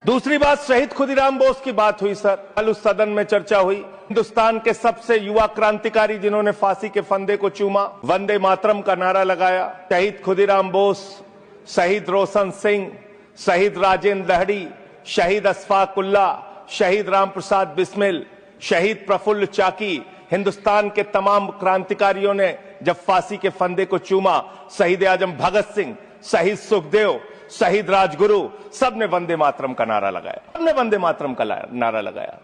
दूसरी बात, शहीद खुदीराम बोस की बात हुई सर, कल उस सदन में चर्चा हुई। हिंदुस्तान के सबसे युवा क्रांतिकारी जिन्होंने फांसी के फंदे को चूमा, वंदे मातरम का नारा लगाया। शहीद खुदीराम बोस, शहीद रोशन सिंह, शहीद राजेंद्र दहड़ी, शहीद अशफाक उल्ला, शहीद राम प्रसाद बिस्मिल, शहीद प्रफुल्ल चाकी, हिंदुस्तान के तमाम क्रांतिकारियों ने जब फांसी के फंदे को चूमा, शहीद आजम भगत सिंह, शहीद सुखदेव, शहीद राजगुरु, सबने वंदे मातरम का नारा लगाया, सबने वंदे मातरम का नारा लगाया।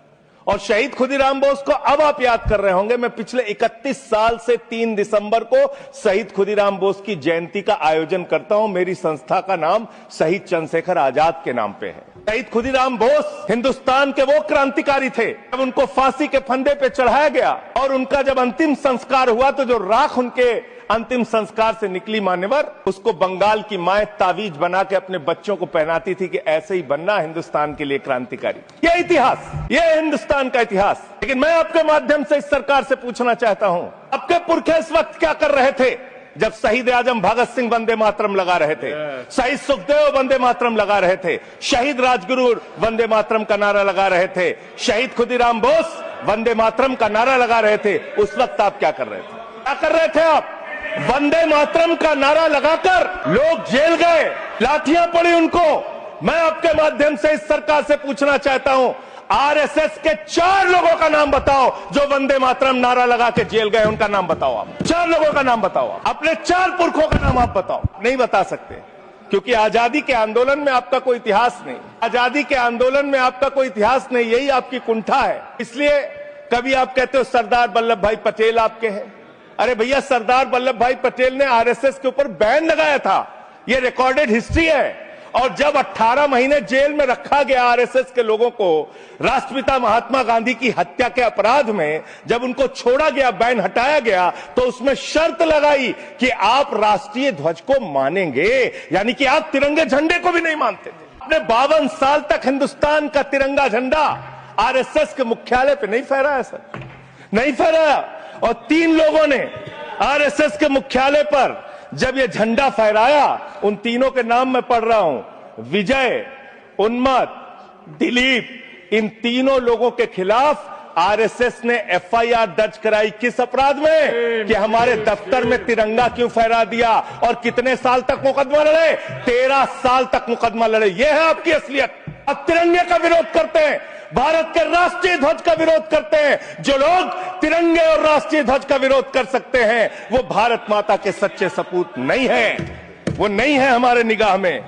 और शहीद खुदीराम बोस को अब आप याद कर रहे होंगे, मैं पिछले 31 साल से 3 दिसंबर को शहीद खुदीराम बोस की जयंती का आयोजन करता हूं। मेरी संस्था का नाम शहीद चंद्रशेखर आजाद के नाम पे है। शहीद खुदीराम बोस हिंदुस्तान के वो क्रांतिकारी थे, जब उनको फांसी के फंदे पे चढ़ाया गया और उनका जब अंतिम संस्कार हुआ तो जो राख उनके अंतिम संस्कार से निकली मान्यवर, उसको बंगाल की माए तावीज बना के अपने बच्चों को पहनाती थी कि ऐसे ही बनना हिंदुस्तान के लिए क्रांतिकारी। यह इतिहास, यह हिंदुस्तान का इतिहास। लेकिन मैं आपके माध्यम से इस सरकार से पूछना चाहता हूं, आपके पुरखे इस वक्त क्या कर रहे थे जब शहीद आजम भगत सिंह वंदे मातरम लगा रहे थे, शहीद सुखदेव वंदे मातरम लगा रहे थे, शहीद राजगुरु वंदे मातरम का नारा लगा रहे थे, शहीद खुदीराम बोस वंदे मातरम का नारा लगा रहे थे? उस वक्त आप क्या कर रहे थे? क्या कर रहे थे आप? वंदे मातरम का नारा लगाकर लोग जेल गए, लाठियां पड़ी उनको। मैं आपके माध्यम से इस सरकार से पूछना चाहता हूं, आरएसएस के 4 लोगों का नाम बताओ जो वंदे मातरम नारा लगा के जेल गए, उनका नाम बताओ आप। 4 लोगों का नाम बताओ, अपने 4 पुरखों का नाम आप बताओ। नहीं बता सकते, क्योंकि आजादी के आंदोलन में आपका कोई इतिहास नहीं, आजादी के आंदोलन में आपका कोई इतिहास नहीं, यही आपकी कुंठा है। इसलिए कभी आप कहते हो सरदार वल्लभ भाई पटेल आपके हैं। अरे भैया, सरदार वल्लभ भाई पटेल ने आरएसएस के ऊपर बैन लगाया था, यह रिकॉर्डेड हिस्ट्री है। और जब 18 महीने जेल में रखा गया आरएसएस के लोगों को राष्ट्रपिता महात्मा गांधी की हत्या के अपराध में, जब उनको छोड़ा गया, बैन हटाया गया, तो उसमें शर्त लगाई कि आप राष्ट्रीय ध्वज को मानेंगे, यानी कि आप तिरंगे झंडे को भी नहीं मानते थे। आपने 52 साल तक हिंदुस्तान का तिरंगा झंडा आरएसएस के मुख्यालय पे नहीं फहराया सर, नहीं फहराया। और 3 लोगों ने आरएसएस के मुख्यालय पर जब ये झंडा फहराया, उन तीनों के नाम मैं पढ़ रहा हूं, विजय, उन्मत, दिलीप, इन तीनों लोगों के खिलाफ आरएसएस ने एफआईआर दर्ज कराई। किस अपराध में? कि हमारे दफ्तर में तिरंगा क्यों फहरा दिया। और कितने साल तक मुकदमा लड़े? 13 साल तक मुकदमा लड़े। यह है आपकी असलियत। अब तिरंगे का विरोध करते हैं, भारत के राष्ट्रीय ध्वज का विरोध करते हैं। जो लोग तिरंगे और राष्ट्रीय ध्वज का विरोध कर सकते हैं, वो भारत माता के सच्चे सपूत नहीं है, वो नहीं है हमारे निगाह में।